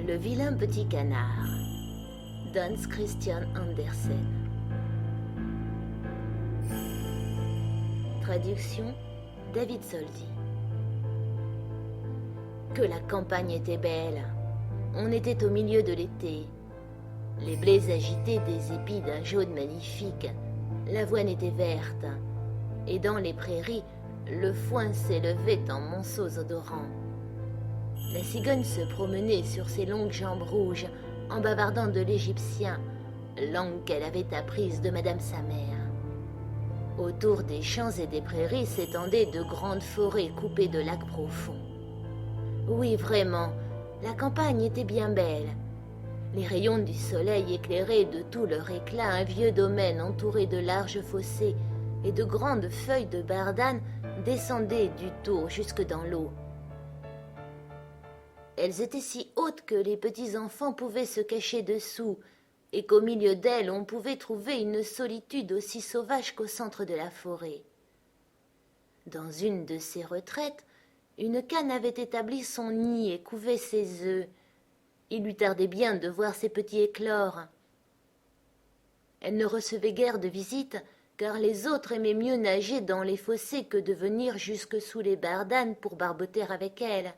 Le vilain petit canard d'Hans Christian Andersen. Traduction David Soldi. Que la campagne était belle. On était au milieu de l'été. Les blés agitaient des épis d'un jaune magnifique. L'avoine était verte. Et dans les prairies, le foin s'élevait en monceaux odorants. La cigogne se promenait sur ses longues jambes rouges en bavardant de l'égyptien, langue qu'elle avait apprise de madame sa mère. Autour des champs et des prairies s'étendaient de grandes forêts coupées de lacs profonds. Oui, vraiment, la campagne était bien belle. Les rayons du soleil éclairaient de tout leur éclat un vieux domaine entouré de larges fossés, et de grandes feuilles de bardane descendaient du tour jusque dans l'eau. Elles étaient si hautes que les petits-enfants pouvaient se cacher dessous, et qu'au milieu d'elles on pouvait trouver une solitude aussi sauvage qu'au centre de la forêt. Dans une de ces retraites, une cane avait établi son nid et couvait ses œufs. Il lui tardait bien de voir ses petits éclore. Elle ne recevait guère de visites, car les autres aimaient mieux nager dans les fossés que de venir jusque sous les bardanes pour barboter avec elle.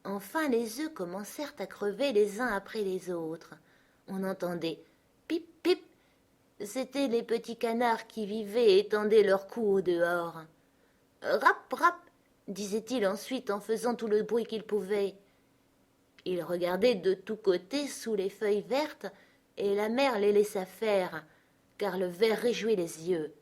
Enfin, les œufs commencèrent à crever les uns après les autres. On entendait « pip, pip ». C'étaient les petits canards qui vivaient et étendaient leur cou au dehors. « Rap, rap », disait-il ensuite en faisant tout le bruit qu'il pouvait. Il regardait de tous côtés sous les feuilles vertes et la mère les laissa faire, car le vert réjouit les yeux.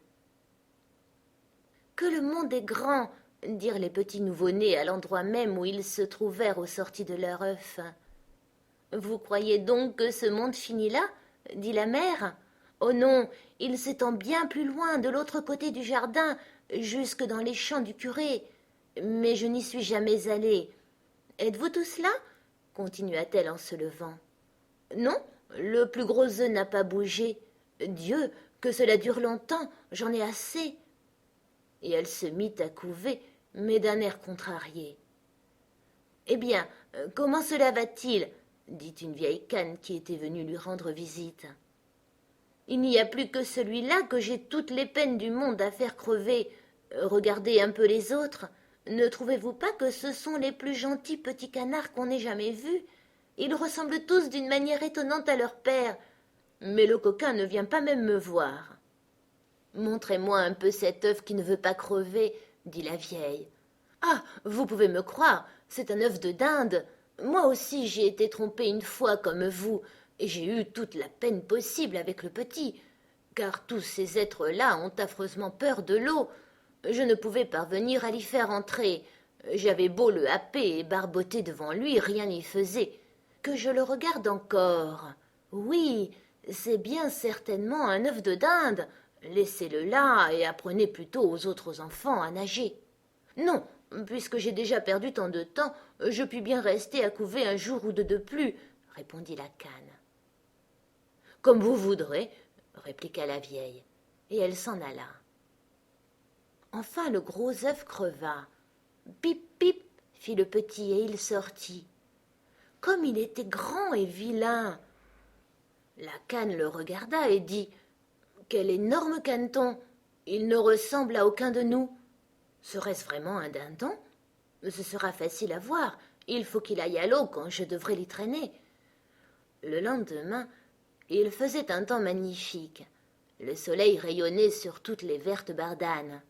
« Que le monde est grand !» dirent les petits nouveau-nés à l'endroit même où ils se trouvèrent aux sorties de leur œuf. « Vous croyez donc que ce monde finit là ?» dit la mère. « Oh non, il s'étend bien plus loin, de l'autre côté du jardin, jusque dans les champs du curé. Mais je n'y suis jamais allée. Êtes-vous tous là ?» continua-t-elle en se levant. « Non, le plus gros œuf n'a pas bougé. Dieu, que cela dure longtemps, j'en ai assez. » Et elle se mit à couver, mais d'un air contrarié. « Eh bien, comment cela va-t-il » dit une vieille cane qui était venue lui rendre visite. « Il n'y a plus que celui-là que j'ai toutes les peines du monde à faire crever. Regardez un peu les autres. Ne trouvez-vous pas que ce sont les plus gentils petits canards qu'on ait jamais vus? Ils ressemblent tous d'une manière étonnante à leur père. Mais le coquin ne vient pas même me voir. »« Montrez-moi un peu cet œuf qui ne veut pas crever, » dit la vieille. « Ah, vous pouvez me croire, c'est un œuf de dinde. Moi aussi j'ai été trompée une fois comme vous, et j'ai eu toute la peine possible avec le petit, car tous ces êtres-là ont affreusement peur de l'eau. Je ne pouvais parvenir à l'y faire entrer. J'avais beau le happer et barboter devant lui, rien n'y faisait. Que je le regarde encore. Oui, c'est bien certainement un œuf de dinde. Laissez-le là et apprenez plutôt aux autres enfants à nager. »« Non, puisque j'ai déjà perdu tant de temps, je puis bien rester à couver un jour ou deux de plus, » répondit la cane. « Comme vous voudrez, » répliqua la vieille, et elle s'en alla. Enfin le gros œuf creva. « Pip, pip » fit le petit, et il sortit. Comme il était grand et vilain. La cane le regarda et dit « Quel énorme caneton! Il ne ressemble à aucun de nous. Serait-ce vraiment un dindon? Ce sera facile à voir. Il faut qu'il aille à l'eau quand je devrais l'y traîner. » Le lendemain, il faisait un temps magnifique. Le soleil rayonnait sur toutes les vertes bardanes.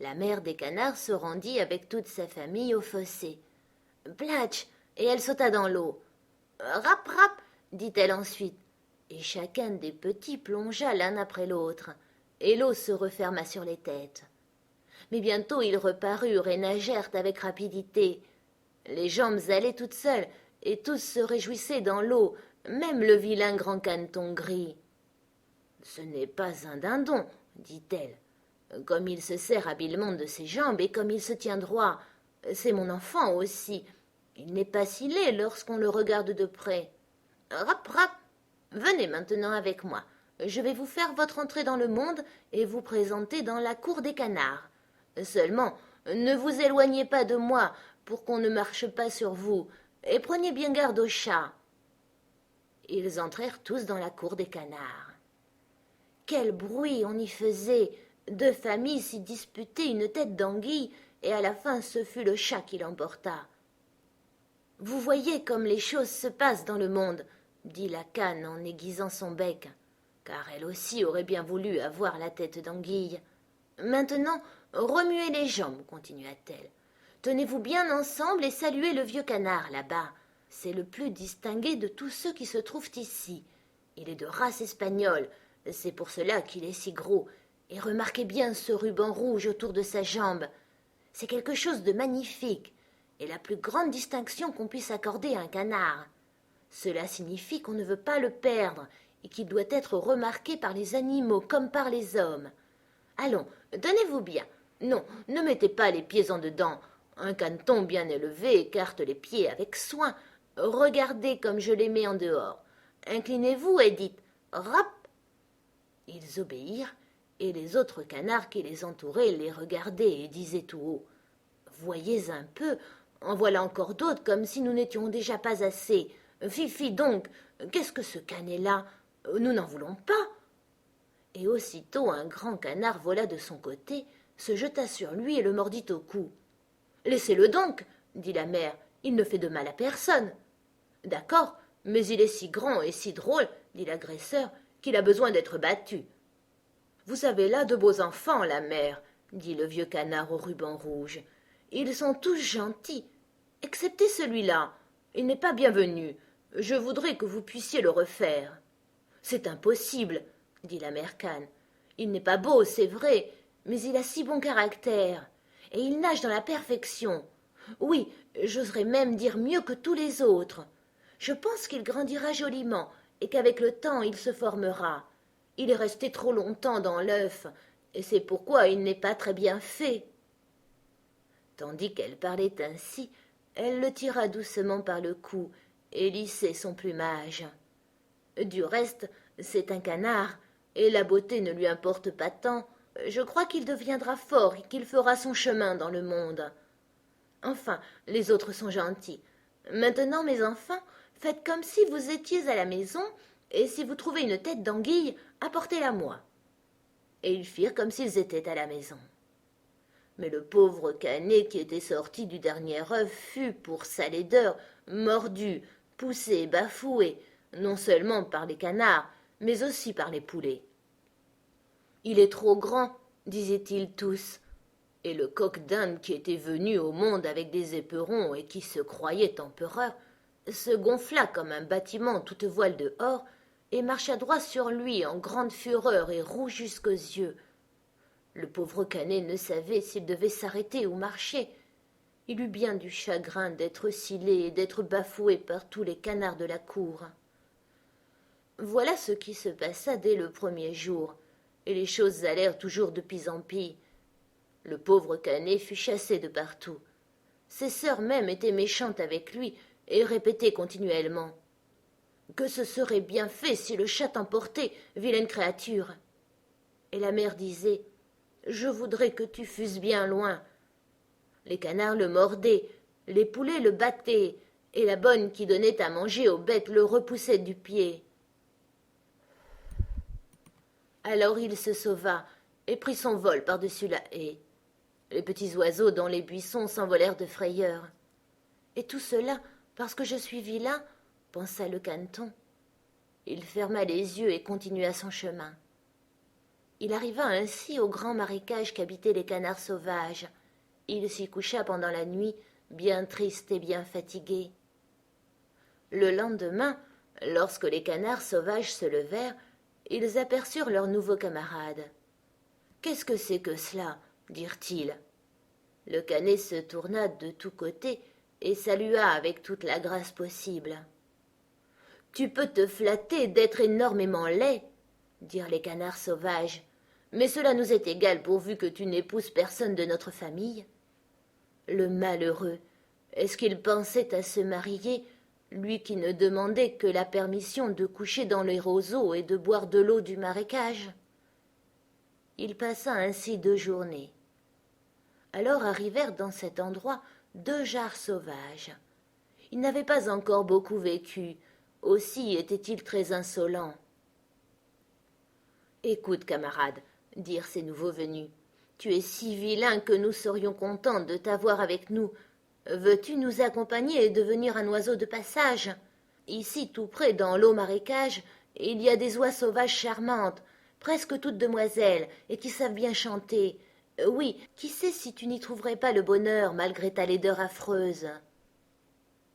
La mère des canards se rendit avec toute sa famille au fossé. Platch, et elle sauta dans l'eau. Rap, rap, dit-elle ensuite, et chacun des petits plongea l'un après l'autre, et l'eau se referma sur les têtes. Mais bientôt ils reparurent et nagèrent avec rapidité. Les jambes allaient toutes seules, et tous se réjouissaient dans l'eau, même le vilain grand caneton gris. « Ce n'est pas un dindon, dit-elle. Comme il se sert habilement de ses jambes et comme il se tient droit, c'est mon enfant aussi. Il n'est pas si laid lorsqu'on le regarde de près. Rap, rap, venez maintenant avec moi. Je vais vous faire votre entrée dans le monde et vous présenter dans la cour des canards. Seulement, ne vous éloignez pas de moi pour qu'on ne marche pas sur vous, et prenez bien garde aux chats. » Ils entrèrent tous dans la cour des canards. Quel bruit on y faisait! Deux familles s'y disputaient une tête d'anguille, et à la fin ce fut le chat qui l'emporta. « Vous voyez comme les choses se passent dans le monde, » dit la cane en aiguisant son bec, car elle aussi aurait bien voulu avoir la tête d'anguille. « Maintenant, remuez les jambes, continua-t-elle. Tenez-vous bien ensemble et saluez le vieux canard là-bas. C'est le plus distingué de tous ceux qui se trouvent ici. Il est de race espagnole, c'est pour cela qu'il est si gros. Et remarquez bien ce ruban rouge autour de sa jambe. C'est quelque chose de magnifique, et la plus grande distinction qu'on puisse accorder à un canard. Cela signifie qu'on ne veut pas le perdre, et qu'il doit être remarqué par les animaux comme par les hommes. Allons, tenez-vous bien. Non, ne mettez pas les pieds en dedans. Un caneton bien élevé écarte les pieds avec soin. Regardez comme je les mets en dehors. Inclinez-vous et dites « rap !» Ils obéirent, et les autres canards qui les entouraient les regardaient et disaient tout haut « Voyez un peu, en voilà encore d'autres comme si nous n'étions déjà pas assez. Fifi donc, qu'est-ce que ce canet-là? Nous n'en voulons pas. » Et aussitôt un grand canard vola de son côté, se jeta sur lui et le mordit au cou. « Laissez-le donc, » dit la mère, « il ne fait de mal à personne. »« D'accord, mais il est si grand et si drôle, » dit l'agresseur, « qu'il a besoin d'être battu. »« Vous avez là de beaux enfants, la mère, » dit le vieux canard au ruban rouge. « Ils sont tous gentils, excepté celui-là. Il n'est pas bienvenu. Je voudrais que vous puissiez le refaire. »« C'est impossible, » dit la mère cane. « Il n'est pas beau, c'est vrai, mais il a si bon caractère, et il nage dans la perfection. Oui, j'oserais même dire mieux que tous les autres. Je pense qu'il grandira joliment, et qu'avec le temps il se formera. Il est resté trop longtemps dans l'œuf, et c'est pourquoi il n'est pas très bien fait. » Tandis qu'elle parlait ainsi, elle le tira doucement par le cou et lissait son plumage. Du reste, c'est un canard, et la beauté ne lui importe pas tant. Je crois qu'il deviendra fort et qu'il fera son chemin dans le monde. Enfin, les autres sont gentils. Maintenant, mes enfants, faites comme si vous étiez à la maison, et si vous trouvez une tête d'anguille, apportez-la moi. Et ils firent comme s'ils étaient à la maison. Mais le pauvre canet qui était sorti du dernier œuf fut, pour sa laideur, mordu, poussé, bafoué, non seulement par les canards, mais aussi par les poulets. « Il est trop grand, » disaient-ils tous, et le coq d'Inde qui était venu au monde avec des éperons et qui se croyait empereur, se gonfla comme un bâtiment toute voile dehors et marcha droit sur lui en grande fureur et rouge jusqu'aux yeux. Le pauvre canet ne savait s'il devait s'arrêter ou marcher. Il eut bien du chagrin d'être scellé et d'être bafoué par tous les canards de la cour. Voilà ce qui se passa dès le premier jour, et les choses allèrent toujours de pis en pis. Le pauvre canet fut chassé de partout. Ses sœurs même étaient méchantes avec lui et répétaient continuellement « Que ce serait bien fait si le chat t'emportait, vilaine créature !» Et la mère disait « Je voudrais que tu fusses bien loin. » Les canards le mordaient, les poulets le battaient, et la bonne qui donnait à manger aux bêtes le repoussait du pied. Alors il se sauva et prit son vol par-dessus la haie. Les petits oiseaux dans les buissons s'envolèrent de frayeur. Et tout cela parce que je suis vilain, pensa le caneton. Il ferma les yeux et continua son chemin. Il arriva ainsi au grand marécage qu'habitaient les canards sauvages. Il s'y coucha pendant la nuit, bien triste et bien fatigué. Le lendemain, lorsque les canards sauvages se levèrent, ils aperçurent leurs nouveaux camarades. « Qu'est-ce que c'est que cela ?» dirent-ils. Le canet se tourna de tous côtés et salua avec toute la grâce possible. « Tu peux te flatter d'être énormément laid, » dirent les canards sauvages, « mais cela nous est égal pourvu que tu n'épouses personne de notre famille. » Le malheureux, est-ce qu'il pensait à se marier, lui qui ne demandait que la permission de coucher dans les roseaux et de boire de l'eau du marécage? Il passa ainsi 2 journées. Alors arrivèrent dans cet endroit 2 jarres sauvages. Il n'avait pas encore beaucoup vécu. Aussi était-il très insolent. « Écoute, camarade, dirent ces nouveaux venus, tu es si vilain que nous serions contents de t'avoir avec nous. Veux-tu nous accompagner et devenir un oiseau de passage? Ici, tout près, dans l'eau marécage, il y a des oies sauvages charmantes, presque toutes demoiselles, et qui savent bien chanter. Oui, qui sait si tu n'y trouverais pas le bonheur, malgré ta laideur affreuse. »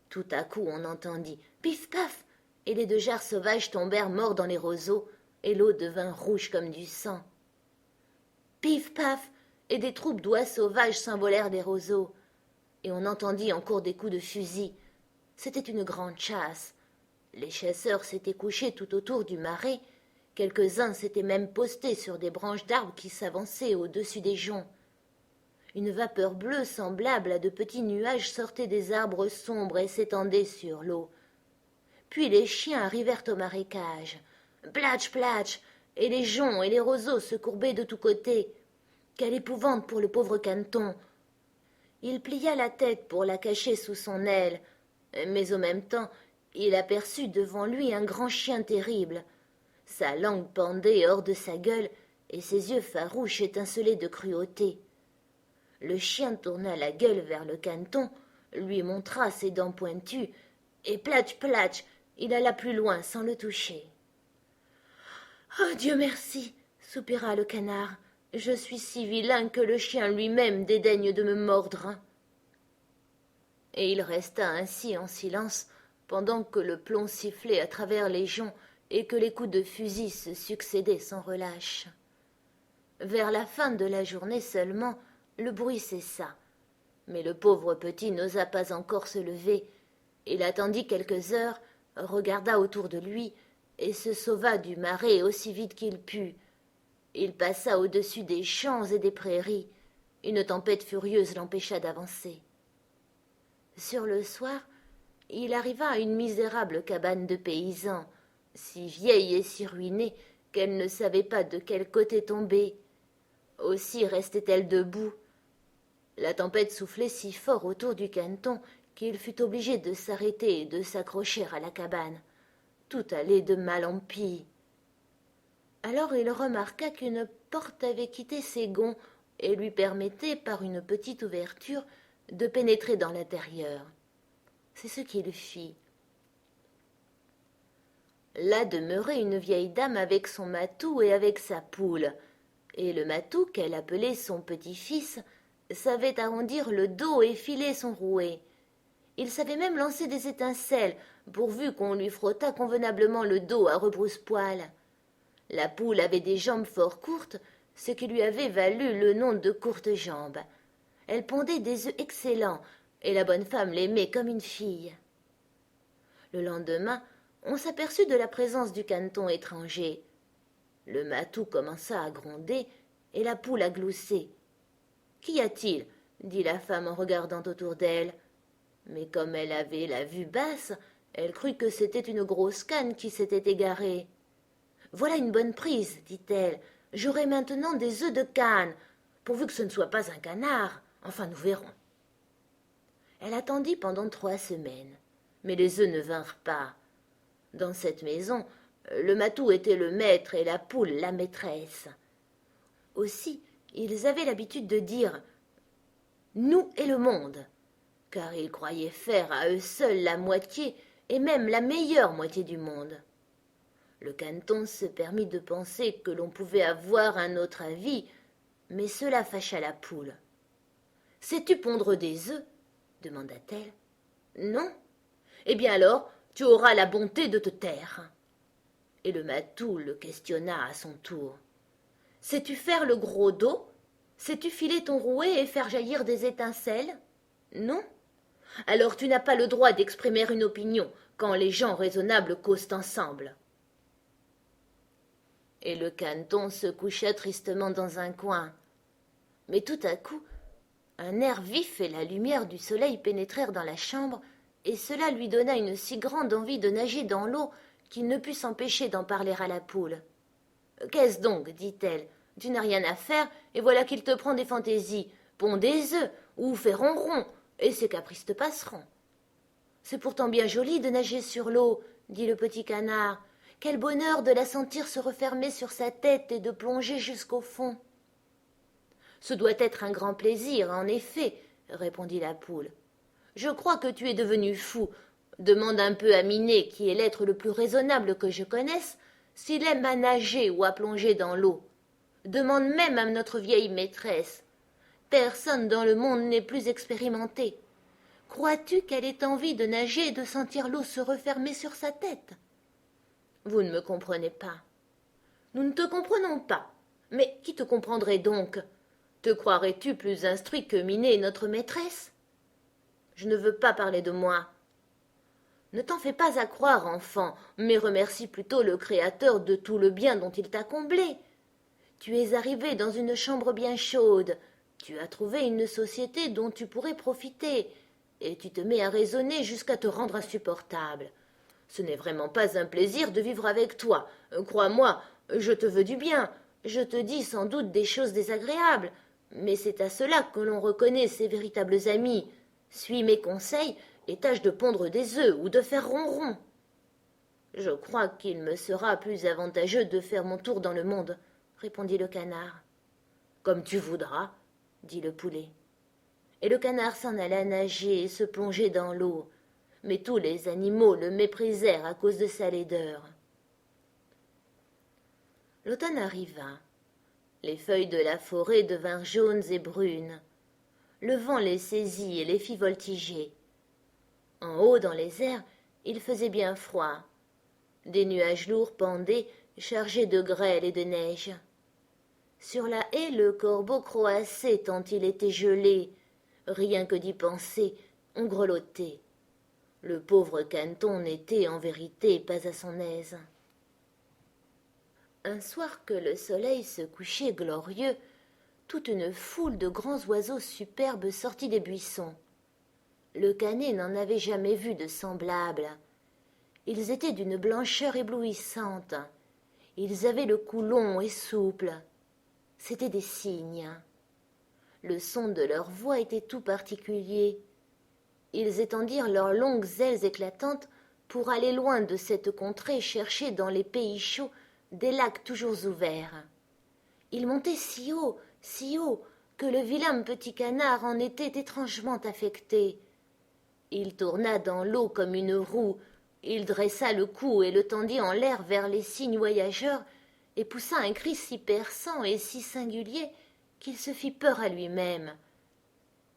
Tout à coup, on entendit « pif paf !» et les deux jarres sauvages tombèrent morts dans les roseaux, et l'eau devint rouge comme du sang. Pif paf, et des troupes d'oies sauvages s'envolèrent des roseaux, et on entendit encore des coups de fusil. C'était une grande chasse. Les chasseurs s'étaient couchés tout autour du marais, quelques-uns s'étaient même postés sur des branches d'arbres qui s'avançaient au-dessus des joncs. Une vapeur bleue semblable à de petits nuages sortait des arbres sombres et s'étendait sur l'eau. Puis les chiens arrivèrent au marécage. Platch, platch, et les joncs et les roseaux se courbaient de tous côtés. Quelle épouvante pour le pauvre Caneton! Il plia la tête pour la cacher sous son aile, mais au même temps il aperçut devant lui un grand chien terrible. Sa langue pendait hors de sa gueule, et ses yeux farouches étincelaient de cruauté. Le chien tourna la gueule vers le Caneton, lui montra ses dents pointues, et platch, platch, il alla plus loin sans le toucher. « Oh, Dieu merci !» soupira le canard. « Je suis si vilain que le chien lui-même dédaigne de me mordre. » Et il resta ainsi en silence, pendant que le plomb sifflait à travers les joncs et que les coups de fusil se succédaient sans relâche. Vers la fin de la journée seulement, le bruit cessa, mais le pauvre petit n'osa pas encore se lever. Il attendit quelques heures, regarda autour de lui, et se sauva du marais aussi vite qu'il put. Il passa au-dessus des champs et des prairies. Une tempête furieuse l'empêcha d'avancer. Sur le soir, il arriva à une misérable cabane de paysans, si vieille et si ruinée qu'elle ne savait pas de quel côté tomber. Aussi restait-elle debout. La tempête soufflait si fort autour du Caneton qu'il fut obligé de s'arrêter et de s'accrocher à la cabane. Tout allait de mal en pis. Alors il remarqua qu'une porte avait quitté ses gonds et lui permettait, par une petite ouverture, de pénétrer dans l'intérieur. C'est ce qu'il fit. Là demeurait une vieille dame avec son matou et avec sa poule, et le matou, qu'elle appelait son petit-fils, savait arrondir le dos et filer son rouet. Il savait même lancer des étincelles, pourvu qu'on lui frottât convenablement le dos à rebrousse-poil. La poule avait des jambes fort courtes, ce qui lui avait valu le nom de courte-jambe. Elle pondait des œufs excellents, et la bonne femme l'aimait comme une fille. Le lendemain, on s'aperçut de la présence du Caneton étranger. Le matou commença à gronder, et la poule à glousser. « Qu'y a-t-il » dit la femme en regardant autour d'elle. Mais comme elle avait la vue basse, elle crut que c'était une grosse canne qui s'était égarée. « Voilà une bonne prise, dit-elle. J'aurai maintenant des œufs de canne, pourvu que ce ne soit pas un canard. Enfin, nous verrons. » Elle attendit pendant 3 semaines, mais les œufs ne vinrent pas. Dans cette maison, le matou était le maître et la poule la maîtresse. Aussi, ils avaient l'habitude de dire « nous et le monde », car ils croyaient faire à eux seuls la moitié et même la meilleure moitié du monde. Le Caneton se permit de penser que l'on pouvait avoir un autre avis, mais cela fâcha la poule. « Sais-tu pondre des œufs » demanda-t-elle. « Non. Eh bien alors, tu auras la bonté de te taire. » Et le matou le questionna à son tour. « Sais-tu faire le gros dos? Sais-tu filer ton rouet et faire jaillir des étincelles? Non. Alors tu n'as pas le droit d'exprimer une opinion quand les gens raisonnables causent ensemble. » Et le Caneton se coucha tristement dans un coin. Mais tout à coup, un air vif et la lumière du soleil pénétrèrent dans la chambre, et cela lui donna une si grande envie de nager dans l'eau qu'il ne put s'empêcher d'en parler à la poule. « Qu'est-ce donc » dit-elle. « Tu n'as rien à faire, et voilà qu'il te prend des fantaisies. Ponds des œufs, ou fais ronron, et ces caprices te passeront. » C'est pourtant bien joli de nager sur l'eau, dit le petit canard. Quel bonheur de la sentir se refermer sur sa tête et de plonger jusqu'au fond. Ce doit être un grand plaisir, en effet, répondit la poule. Je crois que tu es devenu fou. Demande un peu à Minet, qui est l'être le plus raisonnable que je connaisse, s'il aime à nager ou à plonger dans l'eau. Demande même à notre vieille maîtresse. Personne dans le monde n'est plus expérimenté. Crois-tu qu'elle ait envie de nager et de sentir l'eau se refermer sur sa tête? Vous ne me comprenez pas. Nous ne te comprenons pas. Mais qui te comprendrait donc? Te croirais-tu plus instruit que Minet, notre maîtresse? Je ne veux pas parler de moi. Ne t'en fais pas à croire, enfant, mais remercie plutôt le Créateur de tout le bien dont il t'a comblé. Tu es arrivé dans une chambre bien chaude, tu as trouvé une société dont tu pourrais profiter, et tu te mets à raisonner jusqu'à te rendre insupportable. Ce n'est vraiment pas un plaisir de vivre avec toi. Crois-moi, je te veux du bien. Je te dis sans doute des choses désagréables, mais c'est à cela que l'on reconnaît ses véritables amis. Suis mes conseils et tâche de pondre des œufs ou de faire ronron. Je crois qu'il me sera plus avantageux de faire mon tour dans le monde, répondit le canard. Comme tu voudras, dit le poulet. Et le canard s'en alla nager et se plonger dans l'eau, mais tous les animaux le méprisèrent à cause de sa laideur. L'automne arriva. Les feuilles de la forêt devinrent jaunes et brunes. Le vent les saisit et les fit voltiger. En haut, dans les airs, il faisait bien froid. Des nuages lourds pendaient, chargés de grêle et de neige. Sur la haie, le corbeau croassait tant il était gelé. Rien que d'y penser, on grelottait. Le pauvre Caneton n'était, en vérité, pas à son aise. Un soir que le soleil se couchait glorieux, toute une foule de grands oiseaux superbes sortit des buissons. Le canet n'en avait jamais vu de semblables. Ils étaient d'une blancheur éblouissante. Ils avaient le cou long et souple. C'étaient des cygnes. Le son de leur voix était tout particulier. Ils étendirent leurs longues ailes éclatantes pour aller loin de cette contrée chercher dans les pays chauds des lacs toujours ouverts. Ils montaient si haut, que le vilain petit canard en était étrangement affecté. Il tourna dans l'eau comme une roue, il dressa le cou et le tendit en l'air vers les cygnes voyageurs, et poussa un cri si perçant et si singulier qu'il se fit peur à lui-même.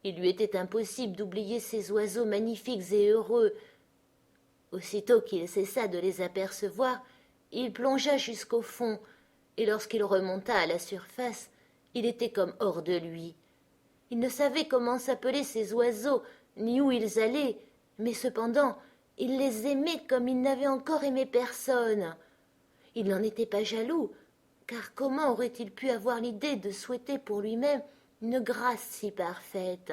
Il lui était impossible d'oublier ces oiseaux magnifiques et heureux. Aussitôt qu'il cessa de les apercevoir, il plongea jusqu'au fond, et lorsqu'il remonta à la surface, il était comme hors de lui. Il ne savait comment s'appelaient ces oiseaux, ni où ils allaient, mais cependant, il les aimait comme il n'avait encore aimé personne. Il n'en était pas jaloux, car comment aurait-il pu avoir l'idée de souhaiter pour lui-même une grâce si parfaite?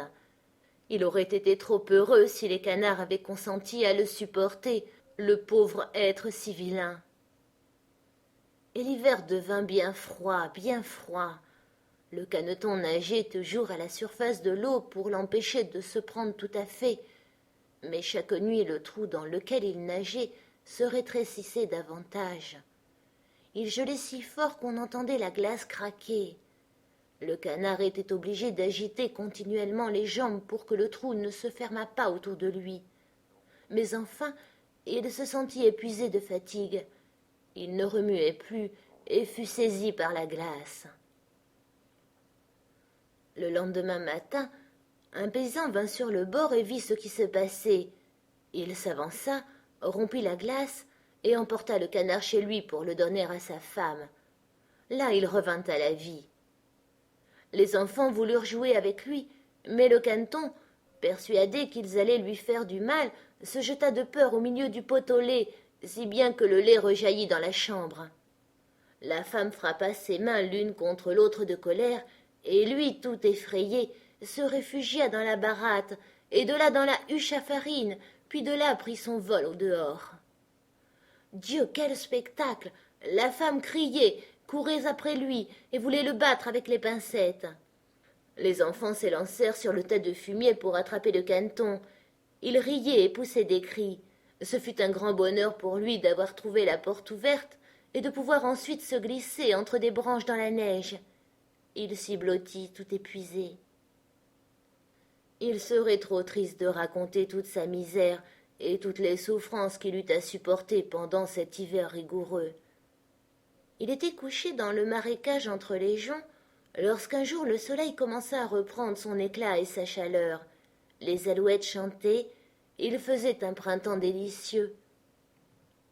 Il aurait été trop heureux si les canards avaient consenti à le supporter, le pauvre être si vilain. Et l'hiver devint bien froid, bien froid. Le caneton nageait toujours à la surface de l'eau pour l'empêcher de se prendre tout à fait, mais chaque nuit le trou dans lequel il nageait se rétrécissait davantage. Il gelait si fort qu'on entendait la glace craquer. Le canard était obligé d'agiter continuellement les jambes pour que le trou ne se fermât pas autour de lui. Mais enfin, il se sentit épuisé de fatigue. Il ne remuait plus et fut saisi par la glace. Le lendemain matin, un paysan vint sur le bord et vit ce qui se passait. Il s'avança, rompit la glace et emporta le canard chez lui pour le donner à sa femme. Là, il revint à la vie. Les enfants voulurent jouer avec lui, mais le caneton, persuadé qu'ils allaient lui faire du mal, se jeta de peur au milieu du pot au lait, si bien que le lait rejaillit dans la chambre. La femme frappa ses mains l'une contre l'autre de colère, et lui, tout effrayé, se réfugia dans la baratte, et de là dans la huche à farine, puis de là prit son vol au dehors. Dieu, quel spectacle! La femme criait, courait après lui, et voulait le battre avec les pincettes. Les enfants s'élancèrent sur le tas de fumier pour attraper le caneton, Il riait et poussait des cris. Ce fut un grand bonheur pour lui d'avoir trouvé la porte ouverte et de pouvoir ensuite se glisser entre des branches dans la neige. Il s'y blottit tout épuisé. Il serait trop triste de raconter toute sa misère et toutes les souffrances qu'il eut à supporter pendant cet hiver rigoureux. Il était couché dans le marécage entre les joncs lorsqu'un jour le soleil commença à reprendre son éclat et sa chaleur. Les alouettes chantaient, il faisait un printemps délicieux.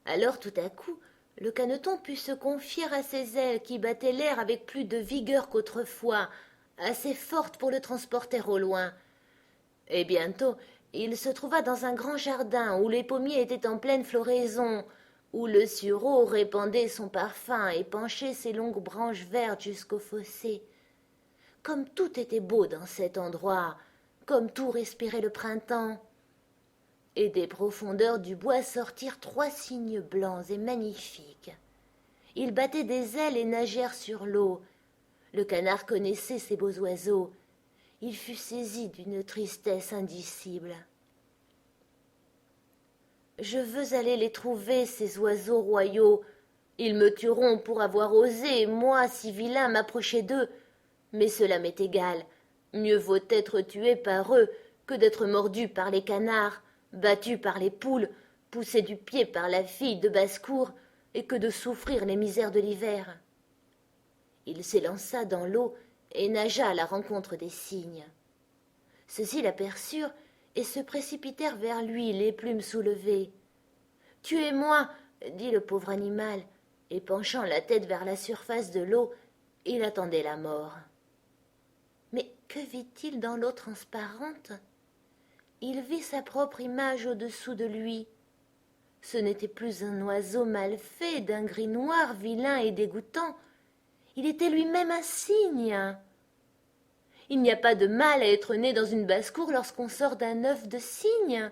Alors tout à coup, le caneton put se confier à ses ailes qui battaient l'air avec plus de vigueur qu'autrefois, assez fortes pour le transporter au loin. Et bientôt, il se trouva dans un grand jardin où les pommiers étaient en pleine floraison, où le sureau répandait son parfum et penchait ses longues branches vertes jusqu'au fossé. Comme tout était beau dans cet endroit, comme tout respirait le printemps. Et des profondeurs du bois sortirent 3 cygnes blancs et magnifiques. Ils battaient des ailes et nagèrent sur l'eau. Le canard connaissait ces beaux oiseaux. Il fut saisi d'une tristesse indicible. « Je veux aller les trouver, ces oiseaux royaux. Ils me tueront pour avoir osé, moi, si vilain, m'approcher d'eux. Mais cela m'est égal. Mieux vaut être tué par eux que d'être mordu par les canards, battu par les poules, poussé du pied par la fille de basse-cour, et que de souffrir les misères de l'hiver. » Il s'élança dans l'eau et nagea à la rencontre des cygnes. Ceux-ci l'aperçurent et se précipitèrent vers lui, les plumes soulevées. « Tuez-moi » dit le pauvre animal, et penchant la tête vers la surface de l'eau, il attendait la mort. Mais que vit-il dans l'eau transparente? Il vit sa propre image au-dessous de lui. Ce n'était plus un oiseau mal fait, d'un gris noir, vilain et dégoûtant. Il était lui-même un cygne. Il n'y a pas de mal à être né dans une basse-cour lorsqu'on sort d'un œuf de cygne.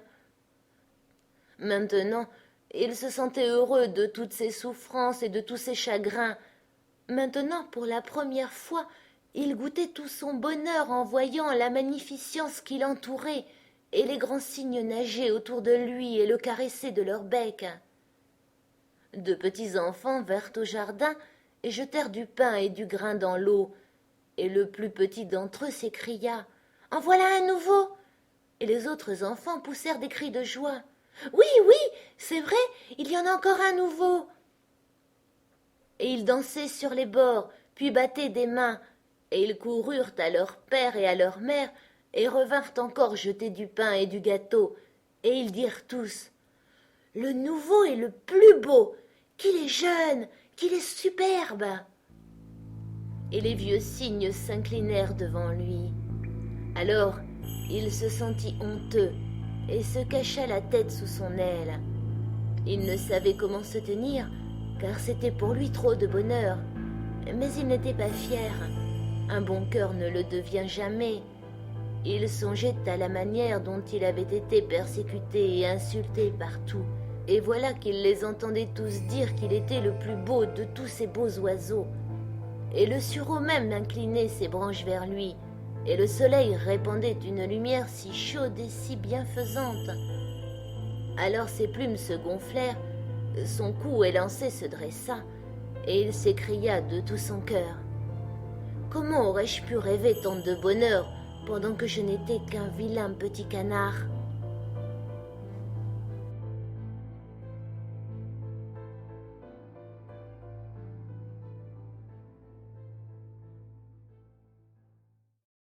Maintenant, il se sentait heureux de toutes ses souffrances et de tous ses chagrins. Maintenant, pour la première fois, il goûtait tout son bonheur en voyant la magnificence qui l'entourait et les grands cygnes nager autour de lui et le caresser de leur bec. De petits enfants vinrent au jardin et jetèrent du pain et du grain dans l'eau, et le plus petit d'entre eux s'écria « En voilà un nouveau !» Et les autres enfants poussèrent des cris de joie. « Oui, oui, c'est vrai, il y en a encore un nouveau !» Et ils dansaient sur les bords, puis battaient des mains, et ils coururent à leur père et à leur mère, et revinrent encore jeter du pain et du gâteau, et ils dirent tous « Le nouveau est le plus beau, qu'il est jeune, qu'il est superbe !» Et les vieux cygnes s'inclinèrent devant lui. Alors il se sentit honteux et se cacha la tête sous son aile. Il ne savait comment se tenir, car c'était pour lui trop de bonheur, mais il n'était pas fier. Un bon cœur ne le devient jamais. Il songeait à la manière dont il avait été persécuté et insulté partout, et voilà qu'il les entendait tous dire qu'il était le plus beau de tous ces beaux oiseaux. Et le sureau même inclinait ses branches vers lui, et le soleil répandait une lumière si chaude et si bienfaisante. Alors ses plumes se gonflèrent, son cou élancé se dressa, et il s'écria de tout son cœur « Comment aurais-je pu rêver tant de bonheur pendant que je n'étais qu'un vilain petit canard ?»